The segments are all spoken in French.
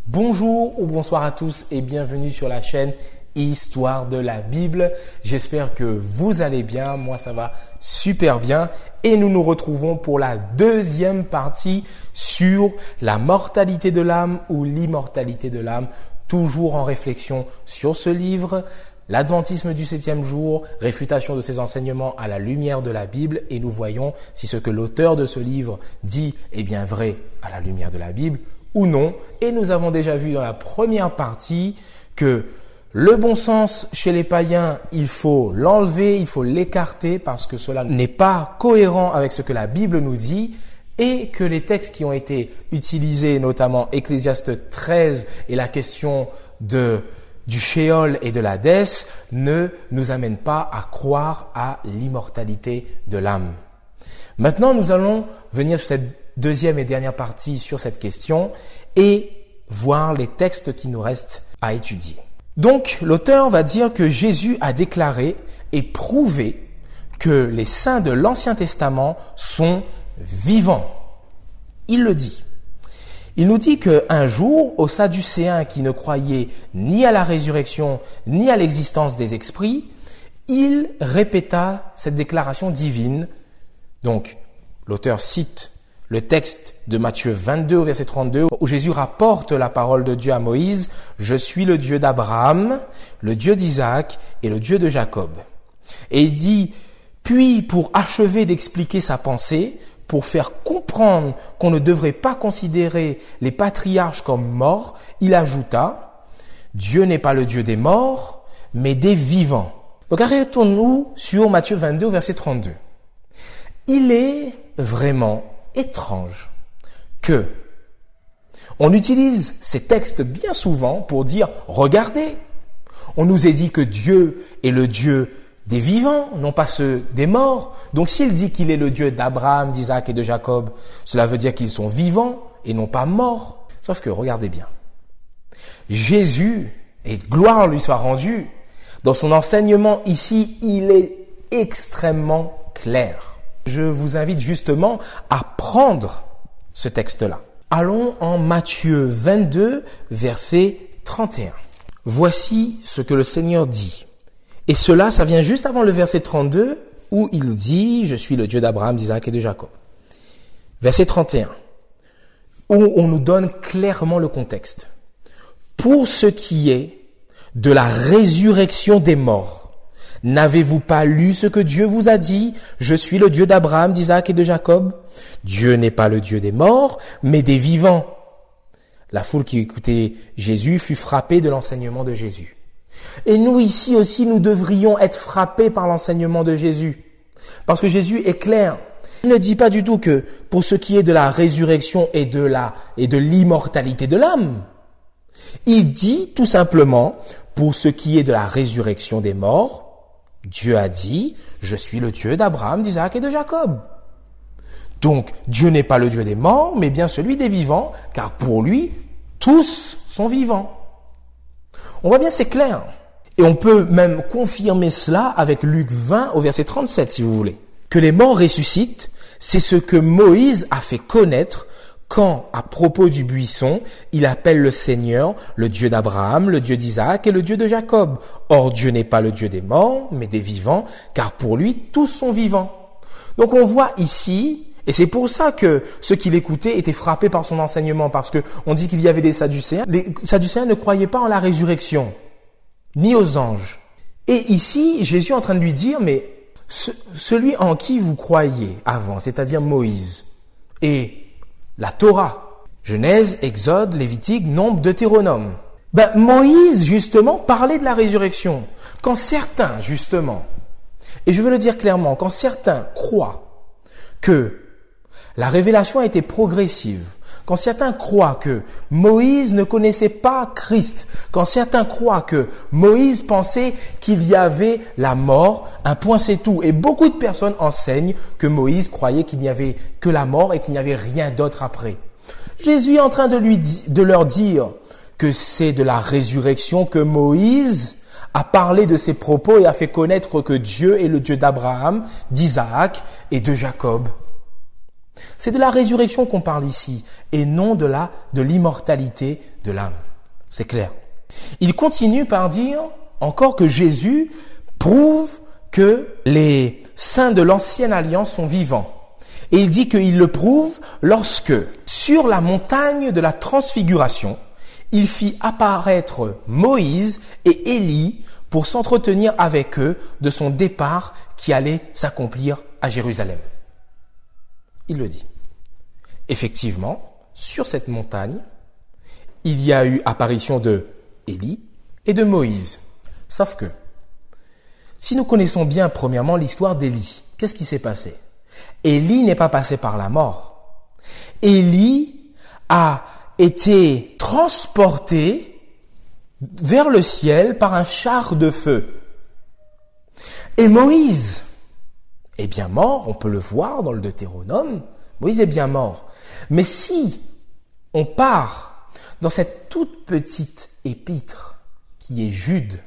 Bonjour ou bonsoir à tous et bienvenue sur la chaîne Histoire de la Bible. J'espère que vous allez bien, moi ça va super bien et nous nous retrouvons pour la deuxième partie sur la mortalité de l'âme ou l'immortalité de l'âme, toujours en réflexion sur ce livre, l'adventisme du 7e jour, réfutation de ses enseignements à la lumière de la Bible et nous voyons si ce que l'auteur de ce livre dit est bien vrai à la lumière de la Bible ou non. Et nous avons déjà vu dans la première partie que le bon sens chez les païens, il faut l'enlever, il faut l'écarter parce que cela n'est pas cohérent avec ce que la Bible nous dit et que les textes qui ont été utilisés, notamment Ecclésiaste 13 et la question du Sheol et de l'Hadès, ne nous amènent pas à croire à l'immortalité de l'âme. Maintenant, nous allons venir sur cette deuxième et dernière partie sur cette question et voir les textes qui nous restent à étudier. Donc, l'auteur va dire que Jésus a déclaré et prouvé que les saints de l'Ancien Testament sont vivants. Il le dit. Il nous dit qu'un jour, aux Sadducéens qui ne croyaient ni à la résurrection ni à l'existence des esprits, il répéta cette déclaration divine. Donc, l'auteur cite le texte de Matthieu 22 au verset 32 où Jésus rapporte la parole de Dieu à Moïse « Je suis le Dieu d'Abraham, le Dieu d'Isaac et le Dieu de Jacob ». Et il dit « Puis pour achever d'expliquer sa pensée, pour faire comprendre qu'on ne devrait pas considérer les patriarches comme morts, il ajouta « Dieu n'est pas le Dieu des morts, mais des vivants ». Donc arrêtons-nous sur Matthieu 22 au verset 32. Il est vraiment étrange que on utilise ces textes bien souvent pour dire « Regardez, on nous a dit que Dieu est le Dieu des vivants, non pas ceux des morts. Donc s'il dit qu'il est le Dieu d'Abraham, d'Isaac et de Jacob, cela veut dire qu'ils sont vivants et non pas morts. » Sauf que, regardez bien, Jésus, et gloire lui soit rendue, dans son enseignement ici, il est extrêmement clair. Je vous invite justement à prendre ce texte-là. Allons en Matthieu 22, verset 31. Voici ce que le Seigneur dit. Et cela, ça vient juste avant le verset 32 où il dit « Je suis le Dieu d'Abraham, d'Isaac et de Jacob ». Verset 31, où on nous donne clairement le contexte. « Pour ce qui est de la résurrection des morts, n'avez-vous pas lu ce que Dieu vous a dit? Je suis le Dieu d'Abraham, d'Isaac et de Jacob. Dieu n'est pas le Dieu des morts, mais des vivants. » La foule qui écoutait Jésus fut frappée de l'enseignement de Jésus. Et nous ici aussi, nous devrions être frappés par l'enseignement de Jésus. Parce que Jésus est clair. Il ne dit pas du tout que pour ce qui est de la résurrection et de l'immortalité de l'âme. Il dit tout simplement, pour ce qui est de la résurrection des morts, Dieu a dit, je suis le Dieu d'Abraham, d'Isaac et de Jacob. Donc, Dieu n'est pas le Dieu des morts, mais bien celui des vivants, car pour lui, tous sont vivants. On voit bien, c'est clair. Et on peut même confirmer cela avec Luc 20 au verset 37, si vous voulez. Que les morts ressuscitent, c'est ce que Moïse a fait connaître quand, à propos du buisson, il appelle le Seigneur le Dieu d'Abraham, le Dieu d'Isaac et le Dieu de Jacob. Or, Dieu n'est pas le Dieu des morts, mais des vivants, car pour lui, tous sont vivants. Donc, on voit ici, et c'est pour ça que ceux qui l'écoutaient étaient frappés par son enseignement, parce que on dit qu'il y avait des Sadducéens. Les Sadducéens ne croyaient pas en la résurrection, ni aux anges. Et ici, Jésus est en train de lui dire, mais celui en qui vous croyez avant, c'est-à-dire Moïse, et la Torah, Genèse, Exode, Lévitique, Nombre, Deutéronome. Moïse, justement, parlait de la résurrection. Quand certains, justement, et je veux le dire clairement, quand certains croient que la révélation a été progressive, quand certains croient que Moïse ne connaissait pas Christ, quand certains croient que Moïse pensait qu'il y avait la mort, un point c'est tout. Et beaucoup de personnes enseignent que Moïse croyait qu'il n'y avait que la mort et qu'il n'y avait rien d'autre après. Jésus est en train de leur dire que c'est de la résurrection que Moïse a parlé de ses propos et a fait connaître que Dieu est le Dieu d'Abraham, d'Isaac et de Jacob. C'est de la résurrection qu'on parle ici et non de l'immortalité de l'âme. C'est clair. Il continue par dire encore que Jésus prouve que les saints de l'ancienne alliance sont vivants. Et il dit qu'il le prouve lorsque, sur la montagne de la transfiguration, il fit apparaître Moïse et Élie pour s'entretenir avec eux de son départ qui allait s'accomplir à Jérusalem. Il le dit. Effectivement, sur cette montagne, il y a eu apparition de Élie et de Moïse. Sauf que, si nous connaissons bien premièrement l'histoire d'Élie, qu'est-ce qui s'est passé? Élie n'est pas passé par la mort. Élie a été transporté vers le ciel par un char de feu. Et Moïse est bien mort, on peut le voir dans le Deutéronome, Moïse est bien mort. Mais si on part dans cette toute petite épître qui est Jude,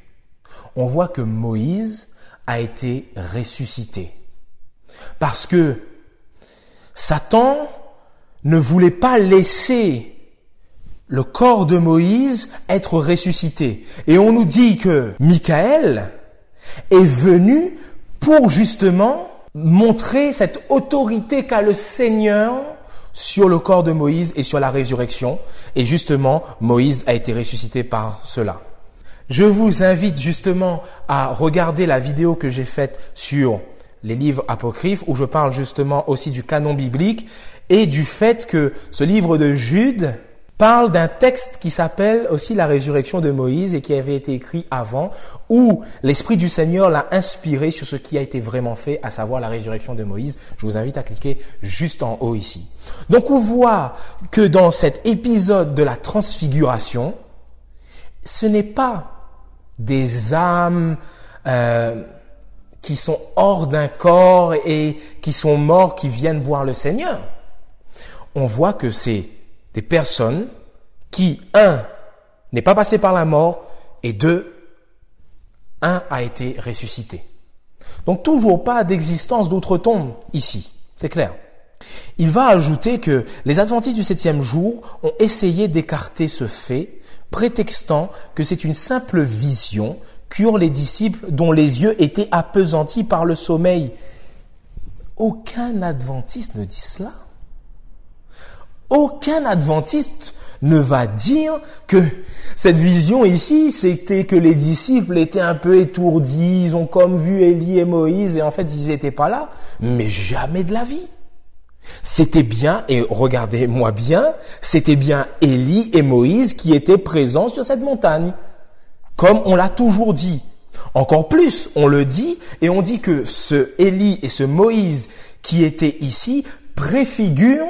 on voit que Moïse a été ressuscité. Parce que Satan ne voulait pas laisser le corps de Moïse être ressuscité. Et on nous dit que Michael est venu pour justement montrer cette autorité qu'a le Seigneur sur le corps de Moïse et sur la résurrection. Et justement, Moïse a été ressuscité par cela. Je vous invite justement à regarder la vidéo que j'ai faite sur les livres apocryphes où je parle justement aussi du canon biblique et du fait que ce livre de Jude parle d'un texte qui s'appelle aussi la résurrection de Moïse et qui avait été écrit avant, où l'Esprit du Seigneur l'a inspiré sur ce qui a été vraiment fait, à savoir la résurrection de Moïse. Je vous invite à cliquer juste en haut ici. Donc on voit que dans cet épisode de la transfiguration, ce n'est pas des âmes qui sont hors d'un corps et qui sont morts, qui viennent voir le Seigneur. On voit que c'est des personnes qui, un, n'est pas passé par la mort, et deux, un a été ressuscité. Donc toujours pas d'existence d'autres tombes ici, c'est clair. Il va ajouter que les adventistes du 7e jour ont essayé d'écarter ce fait, prétextant que c'est une simple vision qu'eurent les disciples dont les yeux étaient appesantis par le sommeil. Aucun adventiste ne dit cela. Aucun adventiste ne va dire que cette vision ici, c'était que les disciples étaient un peu étourdis, ils ont comme vu Élie et Moïse et en fait ils n'étaient pas là, mais jamais de la vie. C'était bien, et regardez-moi bien, c'était bien Élie et Moïse qui étaient présents sur cette montagne, comme on l'a toujours dit. Encore plus, on le dit, et on dit que ce Élie et ce Moïse qui étaient ici préfigurent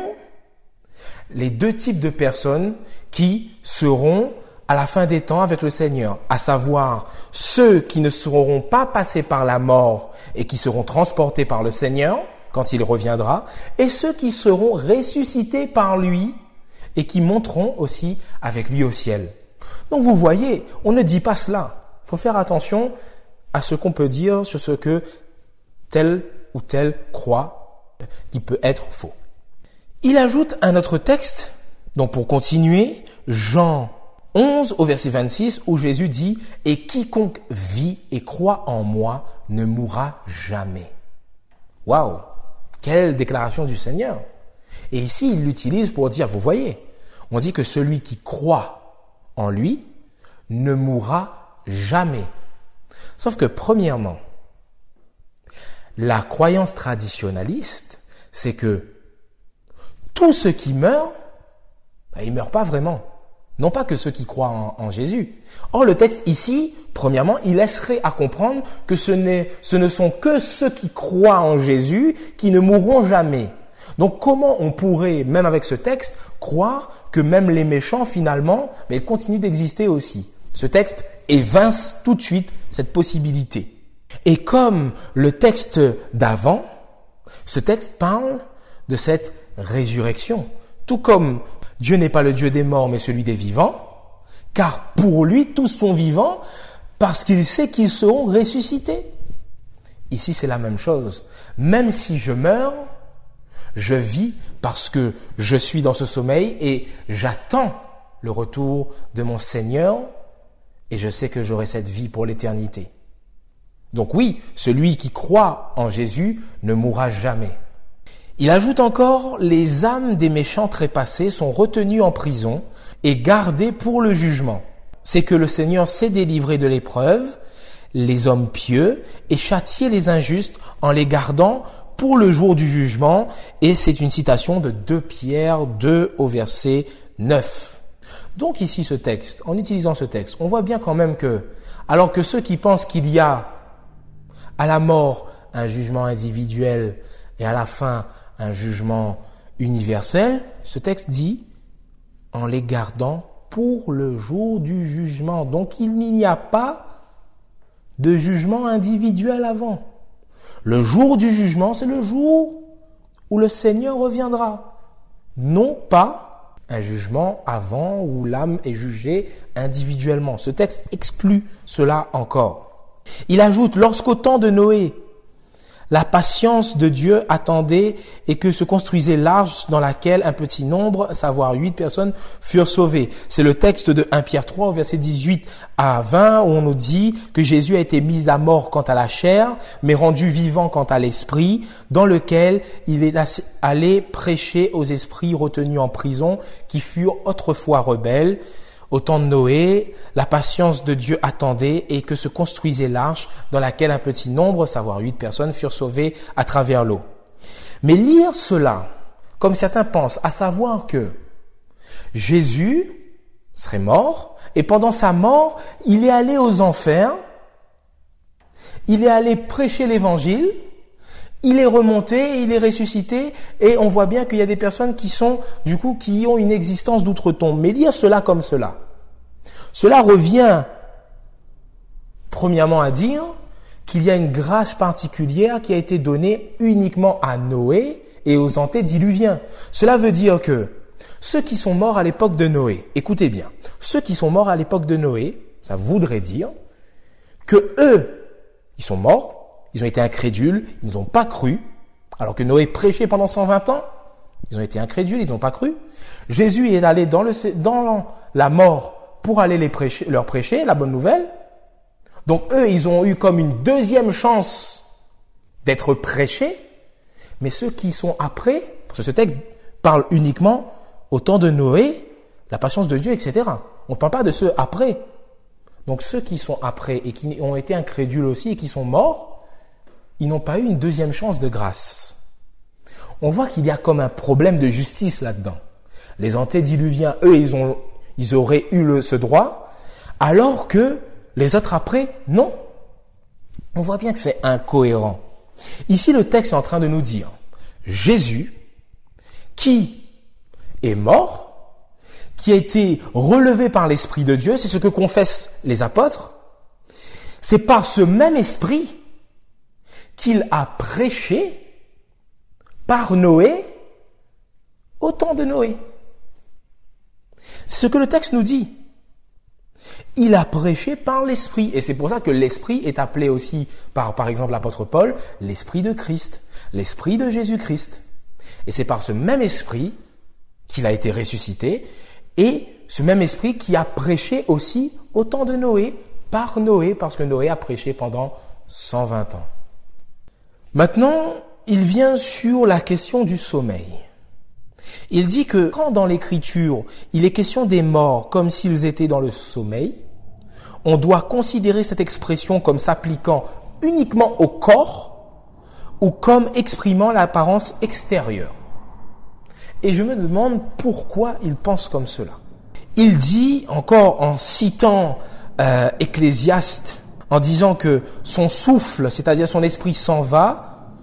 les deux types de personnes qui seront à la fin des temps avec le Seigneur, à savoir ceux qui ne seront pas passés par la mort et qui seront transportés par le Seigneur quand il reviendra, et ceux qui seront ressuscités par lui et qui monteront aussi avec lui au ciel. Donc vous voyez, on ne dit pas cela. Il faut faire attention à ce qu'on peut dire sur ce que tel ou tel croit, qui peut être faux. Il ajoute un autre texte, donc pour continuer, Jean 11 au verset 26, où Jésus dit « Et quiconque vit et croit en moi ne mourra jamais. » Waouh! Quelle déclaration du Seigneur! Et ici, il l'utilise pour dire, vous voyez, on dit que celui qui croit en lui ne mourra jamais. Sauf que premièrement, la croyance traditionnaliste, c'est que tous ceux qui meurent, ils meurent pas vraiment. Non pas que ceux qui croient en Jésus. Or, le texte ici, premièrement, il laisserait à comprendre que ce ne sont que ceux qui croient en Jésus qui ne mourront jamais. Donc, comment on pourrait, même avec ce texte, croire que même les méchants, finalement, ils continuent d'exister aussi? Ce texte évince tout de suite cette possibilité. Et comme le texte d'avant, ce texte parle de cette résurrection. Tout comme Dieu n'est pas le Dieu des morts, mais celui des vivants, car pour lui, tous sont vivants parce qu'il sait qu'ils seront ressuscités. Ici, c'est la même chose. Même si je meurs, Je vis parce que je suis dans ce sommeil et j'attends le retour de mon Seigneur et je sais que j'aurai cette vie pour l'éternité. Donc oui, celui qui croit en Jésus ne mourra jamais. Il ajoute encore, les âmes des méchants trépassés sont retenues en prison et gardées pour le jugement. C'est que le Seigneur sait délivrer de l'épreuve les hommes pieux et châtier les injustes en les gardant pour le jour du jugement. Et c'est une citation de 2 Pierre 2 au verset 9. Donc ici ce texte, en utilisant ce texte, on voit bien quand même que, alors que ceux qui pensent qu'il y a à la mort un jugement individuel et à la fin un jugement universel, ce texte dit en les gardant pour le jour du jugement. Donc il n'y a pas de jugement individuel avant. Le jour du jugement, c'est le jour où le Seigneur reviendra. Non pas un jugement avant où l'âme est jugée individuellement. Ce texte exclut cela encore. Il ajoute, lorsqu'au temps de Noé, la patience de Dieu attendait et que se construisait l'arche dans laquelle un petit nombre, à savoir 8 personnes, furent sauvées. C'est le texte de 1 Pierre 3 au verset 18 à 20 où on nous dit que Jésus a été mis à mort quant à la chair, mais rendu vivant quant à l'esprit, dans lequel il est allé prêcher aux esprits retenus en prison qui furent autrefois rebelles. Au temps de Noé, la patience de Dieu attendait et que se construisait l'arche dans laquelle un petit nombre, savoir 8 personnes, furent sauvées à travers l'eau. Mais lire cela, comme certains pensent, à savoir que Jésus serait mort et pendant sa mort, il est allé aux enfers, il est allé prêcher l'évangile, il est remonté, il est ressuscité et on voit bien qu'il y a des personnes qui ont une existence d'outre-tombe. Mais lire cela comme cela revient premièrement à dire qu'il y a une grâce particulière qui a été donnée uniquement à Noé et aux antédiluviens. Cela veut dire que ceux qui sont morts à l'époque de Noé, écoutez bien, ceux qui sont morts à l'époque de Noé, ça voudrait dire que eux, ils sont morts, ils ont été incrédules, ils n'ont pas cru, alors que Noé prêchait pendant 120 ans, ils ont été incrédules, ils n'ont pas cru. Jésus est allé dans la mort pour aller leur prêcher la bonne nouvelle. Donc eux, ils ont eu comme une deuxième chance d'être prêchés, mais ceux qui sont après, parce que ce texte parle uniquement au temps de Noé, la patience de Dieu, etc. On ne parle pas de ceux après. Donc ceux qui sont après et qui ont été incrédules aussi et qui sont morts, ils n'ont pas eu une deuxième chance de grâce. On voit qu'il y a comme un problème de justice là-dedans. Les antédiluviens, eux, ils auraient eu ce droit, alors que les autres après, non. On voit bien que c'est incohérent. Ici, le texte est en train de nous dire, Jésus, qui est mort, qui a été relevé par l'Esprit de Dieu, c'est ce que confessent les apôtres, c'est par ce même Esprit qu'il a prêché par Noé au temps de Noé. C'est ce que le texte nous dit. Il a prêché par l'Esprit. Et c'est pour ça que l'Esprit est appelé aussi par exemple l'apôtre Paul, l'Esprit de Christ, l'Esprit de Jésus-Christ. Et c'est par ce même Esprit qu'il a été ressuscité et ce même Esprit qui a prêché aussi au temps de Noé, par Noé, parce que Noé a prêché pendant 120 ans. Maintenant, il vient sur la question du sommeil. Il dit que quand dans l'Écriture, il est question des morts comme s'ils étaient dans le sommeil, on doit considérer cette expression comme s'appliquant uniquement au corps ou comme exprimant l'apparence extérieure. Et je me demande pourquoi il pense comme cela. Il dit, encore en citant Ecclésiaste, en disant que son souffle, c'est-à-dire son esprit s'en va,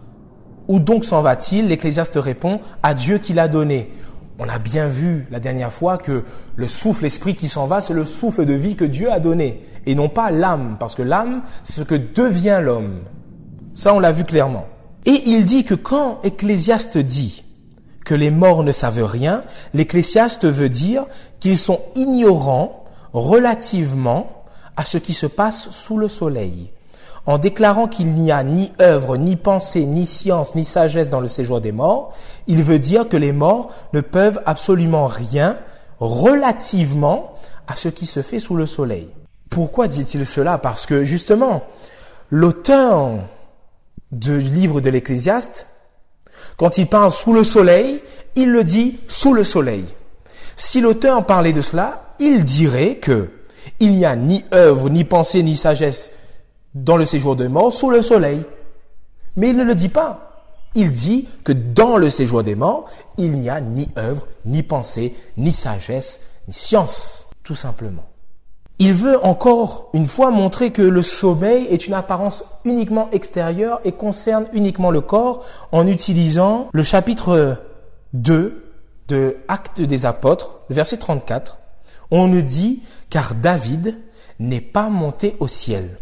où donc s'en va-t-il? L'Ecclésiaste répond à Dieu qui l'a donné. On a bien vu la dernière fois que le souffle, l'esprit qui s'en va, c'est le souffle de vie que Dieu a donné et non pas l'âme, parce que l'âme, c'est ce que devient l'homme. Ça, on l'a vu clairement. Et il dit que quand Ecclésiaste dit que les morts ne savent rien, l'Ecclésiaste veut dire qu'ils sont ignorants relativement à ce qui se passe sous le soleil. En déclarant qu'il n'y a ni œuvre, ni pensée, ni science, ni sagesse dans le séjour des morts, il veut dire que les morts ne peuvent absolument rien relativement à ce qui se fait sous le soleil. Pourquoi dit-il cela? Parce que justement, l'auteur du livre de l'Ecclésiaste, quand il parle sous le soleil, il le dit sous le soleil. Si l'auteur parlait de cela, il dirait que il n'y a ni œuvre, ni pensée, ni sagesse dans le séjour des morts sous le soleil. Mais il ne le dit pas. Il dit que dans le séjour des morts, il n'y a ni œuvre, ni pensée, ni sagesse, ni science, tout simplement. Il veut encore une fois montrer que le sommeil est une apparence uniquement extérieure et concerne uniquement le corps en utilisant le chapitre 2 de Actes des Apôtres, le verset 34. On nous dit « Car David n'est pas monté au ciel ».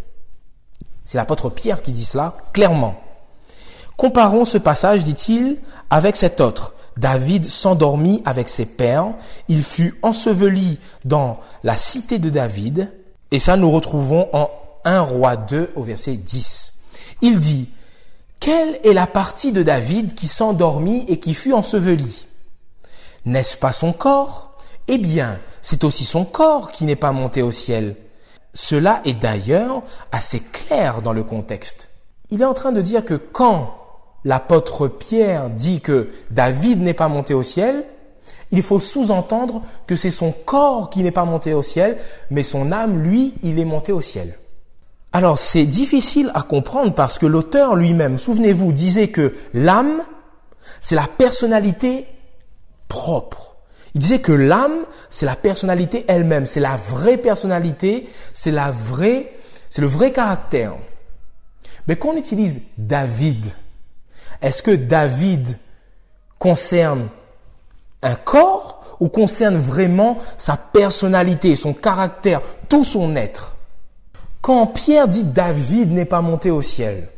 C'est l'apôtre Pierre qui dit cela clairement. Comparons ce passage, dit-il, avec cet autre. David s'endormit avec ses pères, il fut enseveli dans la cité de David, et ça nous retrouvons en 1 Roi 2 au verset 10. Il dit, quelle est la partie de David qui s'endormit et qui fut enseveli? N'est-ce pas son corps? Eh bien, c'est aussi son corps qui n'est pas monté au ciel. Cela est d'ailleurs assez clair dans le contexte. Il est en train de dire que quand l'apôtre Pierre dit que David n'est pas monté au ciel, il faut sous-entendre que c'est son corps qui n'est pas monté au ciel, mais son âme, lui, il est monté au ciel. Alors, c'est difficile à comprendre parce que l'auteur lui-même, souvenez-vous, disait que l'âme, c'est la personnalité propre. Il disait que l'âme, c'est la personnalité elle-même, c'est la vraie personnalité, c'est le vrai caractère. Mais quand on utilise David, est-ce que David concerne un corps ou concerne vraiment sa personnalité, son caractère, tout son être? Quand Pierre dit David n'est pas monté au ciel,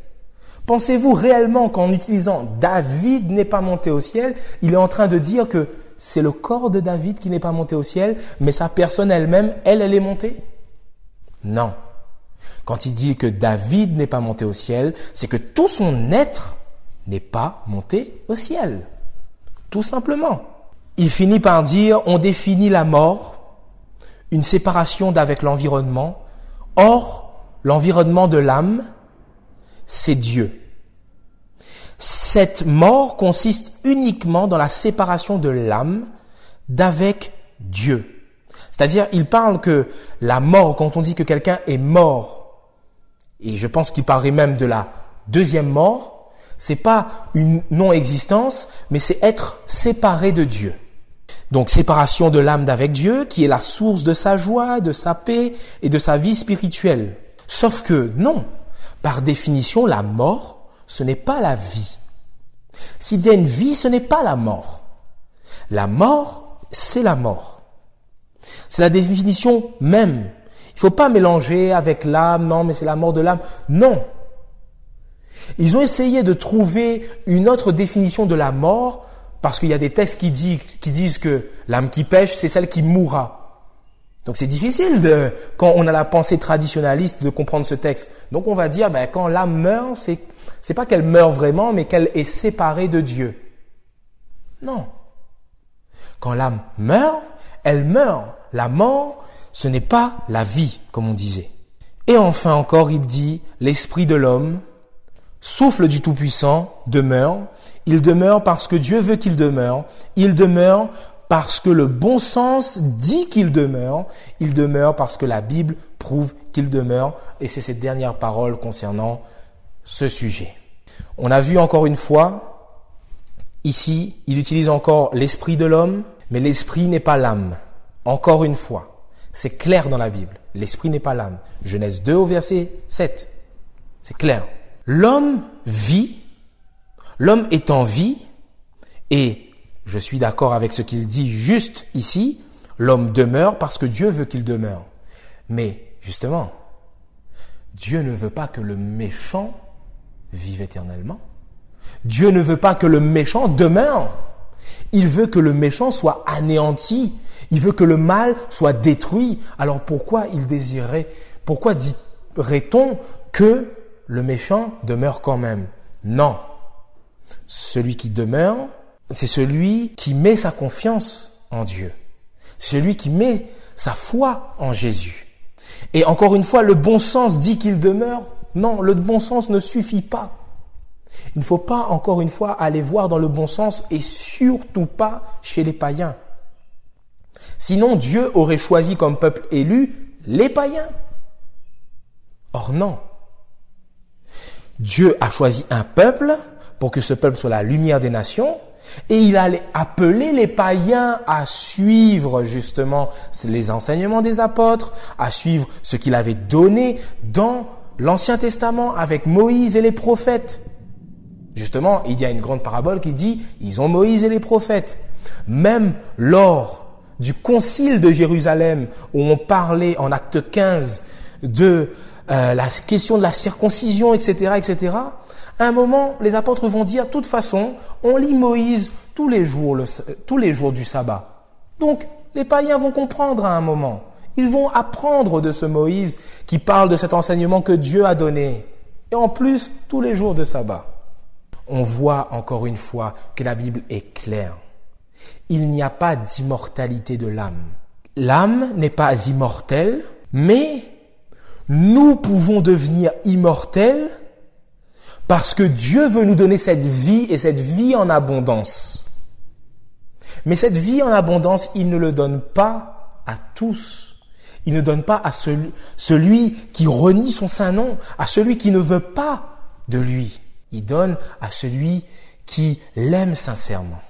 pensez-vous réellement qu'en utilisant David n'est pas monté au ciel, il est en train de dire que c'est le corps de David qui n'est pas monté au ciel, mais sa personne elle-même, elle est montée? Non. Quand il dit que David n'est pas monté au ciel, c'est que tout son être n'est pas monté au ciel. Tout simplement. Il finit par dire, on définit la mort, une séparation d'avec l'environnement. Or, l'environnement de l'âme, c'est Dieu. Cette mort consiste uniquement dans la séparation de l'âme d'avec Dieu. C'est-à-dire, il parle que la mort, quand on dit que quelqu'un est mort, et je pense qu'il parlerait même de la deuxième mort, c'est pas une non-existence, mais c'est être séparé de Dieu. Donc, séparation de l'âme d'avec Dieu, qui est la source de sa joie, de sa paix et de sa vie spirituelle. Sauf que, non, par définition, la mort, ce n'est pas la vie. S'il y a une vie, ce n'est pas la mort. La mort, c'est la mort. C'est la définition même. Il ne faut pas mélanger avec l'âme, non, mais c'est la mort de l'âme. Non. Ils ont essayé de trouver une autre définition de la mort parce qu'il y a des textes qui disent que l'âme qui pêche, c'est celle qui mourra. Donc c'est difficile quand on a la pensée traditionnaliste de comprendre ce texte. Donc on va dire, quand l'âme meurt, c'est pas qu'elle meurt vraiment, mais qu'elle est séparée de Dieu. Non. Quand l'âme meurt, elle meurt. La mort, ce n'est pas la vie, comme on disait. Et enfin encore, il dit, l'esprit de l'homme, souffle du Tout-Puissant, demeure. Il demeure parce que Dieu veut qu'il demeure. Il demeure parce que le bon sens dit qu'il demeure. Il demeure parce que la Bible prouve qu'il demeure. Et c'est cette dernière parole concernant ce sujet. On a vu encore une fois, ici, il utilise encore l'esprit de l'homme, mais l'esprit n'est pas l'âme. Encore une fois, c'est clair dans la Bible. L'esprit n'est pas l'âme. Genèse 2 au verset 7. C'est clair. L'homme vit, l'homme est en vie, et je suis d'accord avec ce qu'il dit juste ici, l'homme demeure parce que Dieu veut qu'il demeure. Mais justement, Dieu ne veut pas que le méchant vive éternellement. Dieu ne veut pas que le méchant demeure. Il veut que le méchant soit anéanti. Il veut que le mal soit détruit. Alors pourquoi dirait-on que le méchant demeure quand même. Non. Celui qui demeure, c'est celui qui met sa confiance en Dieu. C'est celui qui met sa foi en Jésus. Et encore une fois, le bon sens dit qu'il demeure. Non, le bon sens ne suffit pas. Il ne faut pas, encore une fois, aller voir dans le bon sens et surtout pas chez les païens. Sinon, Dieu aurait choisi comme peuple élu les païens. Or non. Dieu a choisi un peuple pour que ce peuple soit la lumière des nations et il allait appeler les païens à suivre justement les enseignements des apôtres, à suivre ce qu'il avait donné dans l'Ancien Testament avec Moïse et les prophètes. Justement, il y a une grande parabole qui dit « Ils ont Moïse et les prophètes ». Même lors du concile de Jérusalem, où on parlait en acte 15 de la question de la circoncision, etc., etc., à un moment, les apôtres vont dire « De toute façon, on lit Moïse tous les jours du sabbat ». Donc, les païens vont comprendre à un moment. Ils vont apprendre de ce Moïse qui parle de cet enseignement que Dieu a donné. Et en plus, tous les jours de sabbat. On voit encore une fois que la Bible est claire. Il n'y a pas d'immortalité de l'âme. L'âme n'est pas immortelle, mais nous pouvons devenir immortels parce que Dieu veut nous donner cette vie et cette vie en abondance. Mais cette vie en abondance, il ne le donne pas à tous. Il ne donne pas à celui qui renie son saint nom, à celui qui ne veut pas de lui. Il donne à celui qui l'aime sincèrement.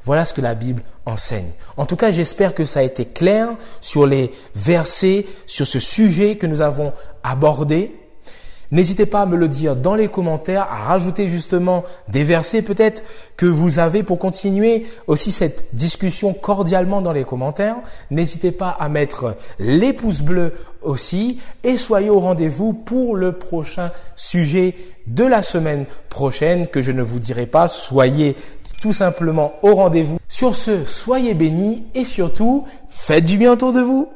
Voilà ce que la Bible enseigne. En tout cas, j'espère que ça a été clair sur les versets, sur ce sujet que nous avons abordé. N'hésitez pas à me le dire dans les commentaires, à rajouter justement des versets peut-être que vous avez pour continuer aussi cette discussion cordialement dans les commentaires. N'hésitez pas à mettre les pouces bleus aussi et soyez au rendez-vous pour le prochain sujet de la semaine prochaine que je ne vous dirai pas. Soyez tout simplement au rendez-vous. Sur ce, soyez bénis et surtout, faites du bien autour de vous.